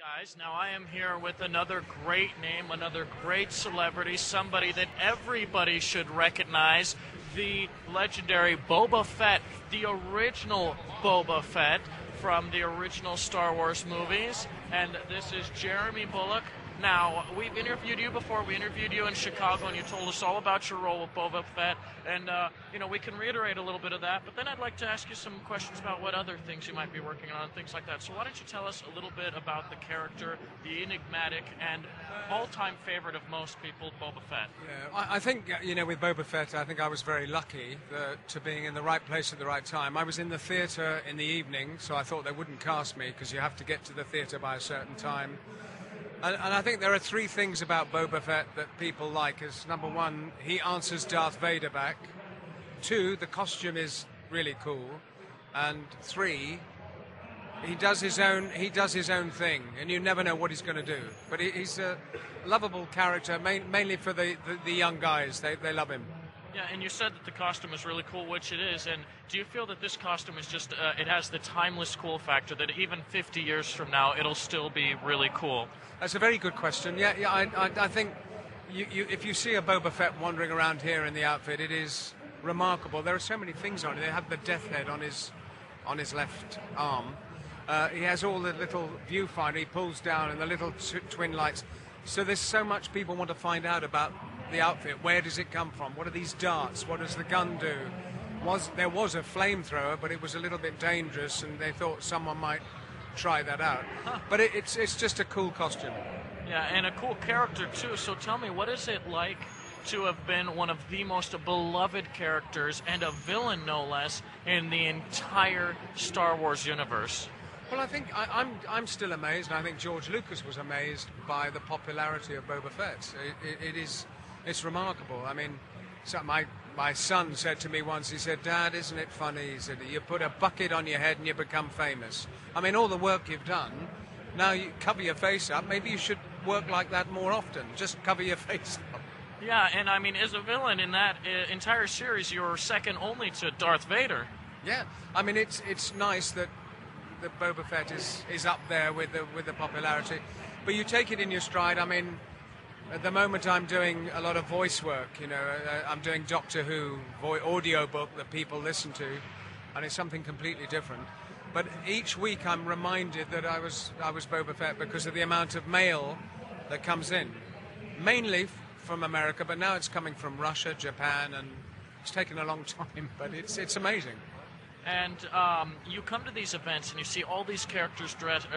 Guys, now I am here with another great name, another great celebrity, somebody that everybody should recognize, the legendary Boba Fett, the original Boba Fett from the original Star Wars movies, and this is Jeremy Bulloch. Now, we've interviewed you before. We interviewed you in Chicago, and you told us all about your role with Boba Fett. And, we can reiterate a little bit of that. But then I'd like to ask you some questions about what other things you might be working on, things like that. So why don't you tell us a little bit about the character, the enigmatic, and all-time favorite of most people, Boba Fett? Yeah, I think, with Boba Fett, I think I was very lucky to being in the right place at the right time. I was in the theatre in the evening, so I thought they wouldn't cast me because you have to get to the theatre by a certain time. And I think there are three things about Boba Fett that people like. Is number one, he answers Darth Vader back. Two, the costume is really cool. And three, he does his own thing, and you never know what he's going to do. But he's a lovable character, mainly for the young guys. They love him. Yeah, and you said that the costume is really cool, which it is, and do you feel that this costume is just, it has the timeless cool factor, that even 50 years from now, it'll still be really cool? That's a very good question. Yeah, I think if you see a Boba Fett wandering around here in the outfit, it is remarkable. There are so many things on it. They have the death head on his left arm. He has all the little viewfinder he pulls down and the little twin lights. So there's so much people want to find out about the outfit. Where does it come from? What are these darts? What does the gun do? There was a flamethrower, but it was a little bit dangerous, and they thought someone might try that out. Huh. But it's just a cool costume. Yeah, and a cool character too. So tell me, what is it like to have been one of the most beloved characters, and a villain no less, in the entire Star Wars universe? Well, I think I'm still amazed, and I think George Lucas was amazed by the popularity of Boba Fett. It's remarkable. I mean, so my son said to me once, he said, "Dad, isn't it funny?" He said, "You put a bucket on your head and you become famous." I mean, all the work you've done, now you cover your face up. Maybe you should work like that more often. Just cover your face up. Yeah, and I mean, as a villain in that entire series, you're second only to Darth Vader. Yeah, I mean, it's nice that Boba Fett is up there with the popularity, but you take it in your stride. I mean, at the moment I'm doing a lot of voice work. I'm doing Doctor Who audio book that people listen to, and it's something completely different. But each week I'm reminded that I was Boba Fett because of the amount of mail that comes in, mainly from America, but now it's coming from Russia, Japan, and it's taken a long time, but it's amazing. And you come to these events and you see all these characters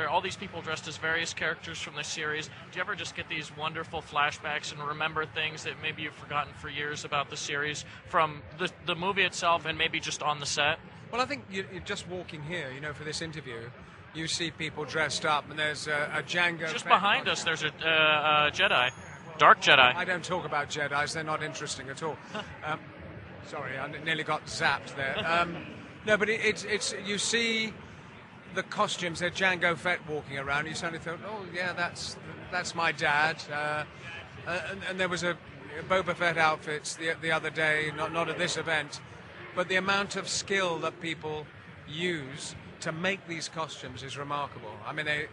all these people dressed as various characters from the series. Do you ever just get these wonderful flashbacks and remember things that maybe you've forgotten for years about the series from the movie itself and maybe just on the set? Well, I think you're just walking here, for this interview, you see people dressed up, and there's a Django. Just behind us, there's a Jedi, Dark Jedi. I don't talk about Jedis; they're not interesting at all. Sorry, I nearly got zapped there. No, but it's you see the costumes. They're Django Fett walking around. You suddenly thought, oh yeah, that's my dad. And there was a Boba Fett outfits the other day, not at this event, but the amount of skill that people use to make these costumes is remarkable. I mean, they're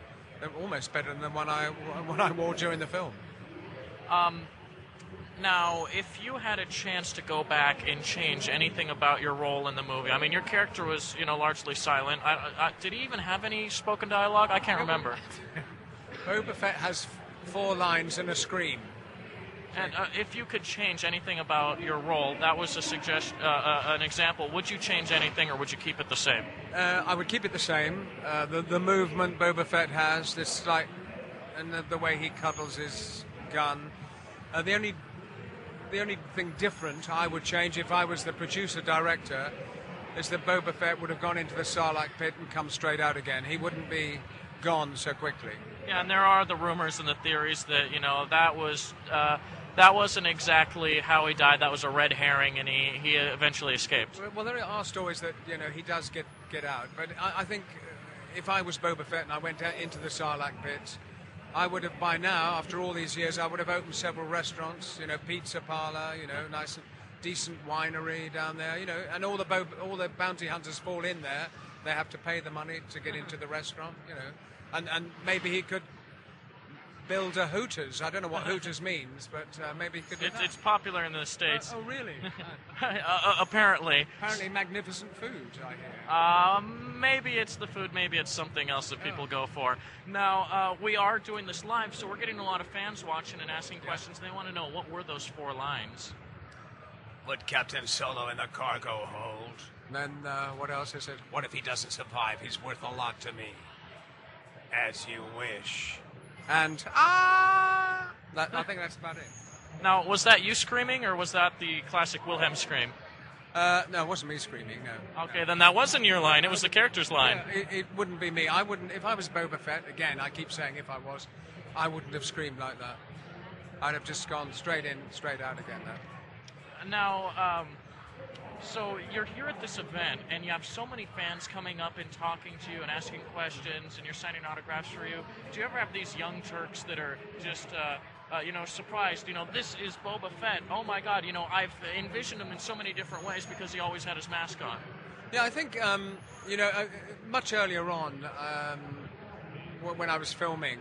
almost better than the one I wore during the film. Now, if you had a chance to go back and change anything about your role in the movie, I mean, your character was, largely silent. Did he even have any spoken dialogue? I can't remember. Boba Fett has 4 lines and a scream. And if you could change anything about your role, that was a suggestion, an example. Would you change anything, or would you keep it the same? I would keep it the same. The movement Boba Fett has, this slight, and the way he cuddles his gun. The only thing different I would change if I was the producer-director is that Boba Fett would have gone into the Sarlacc pit and come straight out again. He wouldn't be gone so quickly. Yeah, and there are the rumors and the theories that, that wasn't exactly how he died. That was a red herring, and he eventually escaped. Well, there are stories that, he does get out. But I think if I was Boba Fett and I went out into the Sarlacc pit, I would have, by now, after all these years, I would have opened several restaurants, pizza parlor, nice and decent winery down there, and all the bounty hunters fall in there. They have to pay the money to get into the restaurant, and maybe he could build a Hooters. I don't know what Hooters means, but maybe he could do that. It's popular in the States. Oh, really? Apparently. Apparently magnificent food, I hear. Maybe it's the food, maybe it's something else that people go for. Now, we are doing this live, so we're getting a lot of fans watching and asking questions. They want to know, what were those 4 lines? Would Captain Solo in the cargo hold? Then what else is it? What if he doesn't survive? He's worth a lot to me. As you wish. And I think that's about it. Now, was that you screaming, or was that the classic Wilhelm scream? No, it wasn't me screaming, no. Okay, then that wasn't your line. It was the character's line. Yeah, it wouldn't be me. I wouldn't. If I was Boba Fett, again, I keep saying if I was, I wouldn't have screamed like that. I'd have just gone straight in, straight out again. Now, so you're here at this event, and you have so many fans coming up and talking to you and asking questions, and you're signing autographs for you. Do you ever have these young Turks that are just, surprised? This is Boba Fett. Oh my God! I've envisioned him in so many different ways because he always had his mask on. Yeah, I think much earlier on, when I was filming,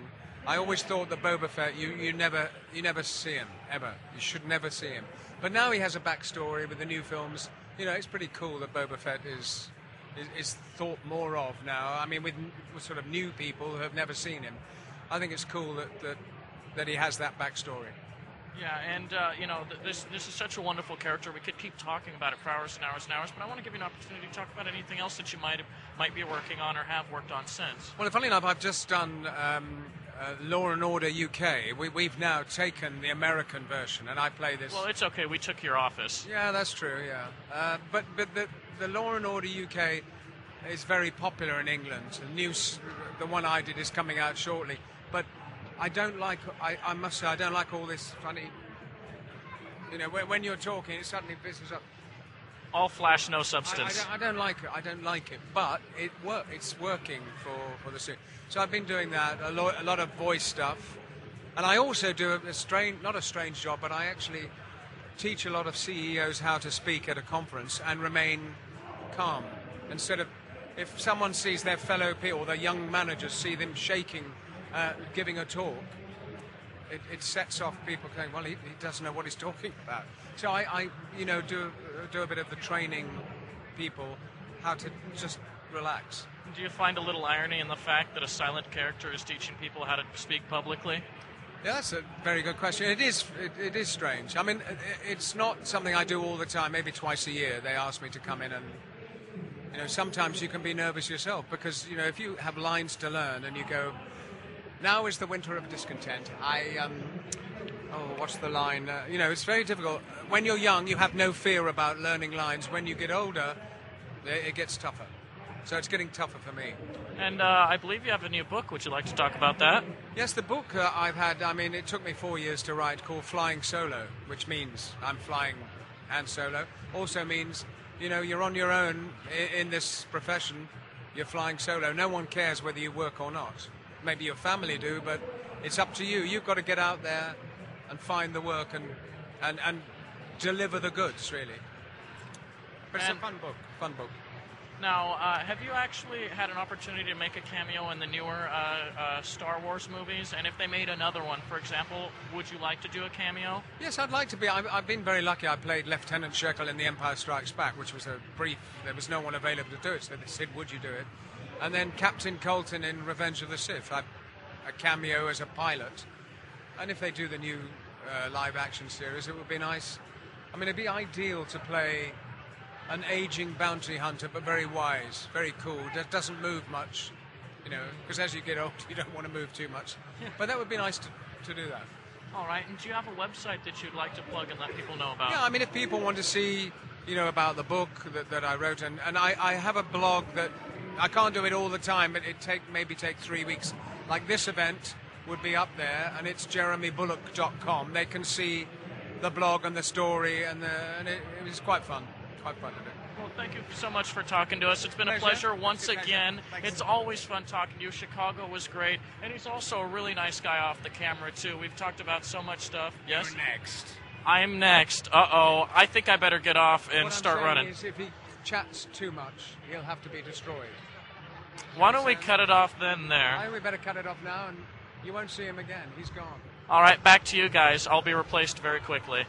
I always thought that Boba Fett, you never see him ever. You should never see him. But now he has a backstory with the new films. It's pretty cool that Boba Fett is thought more of now. I mean, with sort of new people who have never seen him, I think it's cool that he has that backstory. Yeah, and this is such a wonderful character. We could keep talking about it for hours and hours and hours, but I want to give you an opportunity to talk about anything else that you might be working on or have worked on since. Well, funny enough, I've just done Law and Order UK. We've now taken the American version, and I play this. Well, it's okay. We took your office. Yeah, that's true. Yeah, but the Law and Order UK is very popular in England. The one I did is coming out shortly, but I don't like. I must say, I don't like all this funny. When you're talking, it suddenly fizzles up. All flash, no substance. I don't like it. I don't like it, but it's working for the suit. So I've been doing that, a lot of voice stuff, and I also do not a strange job, but I actually teach a lot of CEOs how to speak at a conference and remain calm. Instead of, if someone sees their fellow people, or their young managers see them shaking, giving a talk, it sets off people going, well, he doesn't know what he's talking about. So I do a bit of the training people how to just relax. Do you find a little irony in the fact that a silent character is teaching people how to speak publicly? Yeah, that's a very good question. It is strange. I mean, it's not something I do all the time. Maybe twice a year they ask me to come in, and sometimes you can be nervous yourself because if you have lines to learn and you go, now is the winter of discontent. What's the line? It's very difficult. When you're young, you have no fear about learning lines. When you get older, it gets tougher. So it's getting tougher for me. And I believe you have a new book. Would you like to talk about that? Yes, the book I've had, it took me 4 years to write, called Flying Solo, which means I'm flying and solo. Also means, you're on your own in this profession. You're flying solo. No one cares whether you work or not. Maybe your family do, but it's up to you. You've got to get out there and find the work and deliver the goods, really. But it's a fun book. Now, have you actually had an opportunity to make a cameo in the newer Star Wars movies? And if they made another one, for example, would you like to do a cameo? Yes, I'd like to be. I've been very lucky. I played Lieutenant Shekel in The Empire Strikes Back, which was a brief. There was no one available to do it, so they said, would you do it? And then Captain Colton in Revenge of the Sith. A cameo as a pilot. And if they do the new live-action series, it would be nice. It'd be ideal to play an aging bounty hunter, but very wise, very cool. Doesn't move much, because as you get old, you don't want to move too much. But that would be nice to do that. All right. And do you have a website that you'd like to plug and let people know about? Yeah, if people want to see, about the book that I wrote, and I have a blog that I can't do it all the time, but it maybe take 3 weeks. Like this event would be up there, and it's jeremybulloch.com. They can see the blog and the story, and it was quite fun. Quite fun to do. Well, thank you so much for talking to us. It's been a pleasure once again. It's always fun talking to you. Chicago was great, and he's also a really nice guy off the camera, too. We've talked about so much stuff. Yes? You're next. I'm next. Uh-oh. I think I better get off and start running. What I'm saying is if he chats too much, he'll have to be destroyed. Why don't we cut it off then there? We better cut it off now and You won't see him again. He's gone. All right, back to you guys. I'll be replaced very quickly.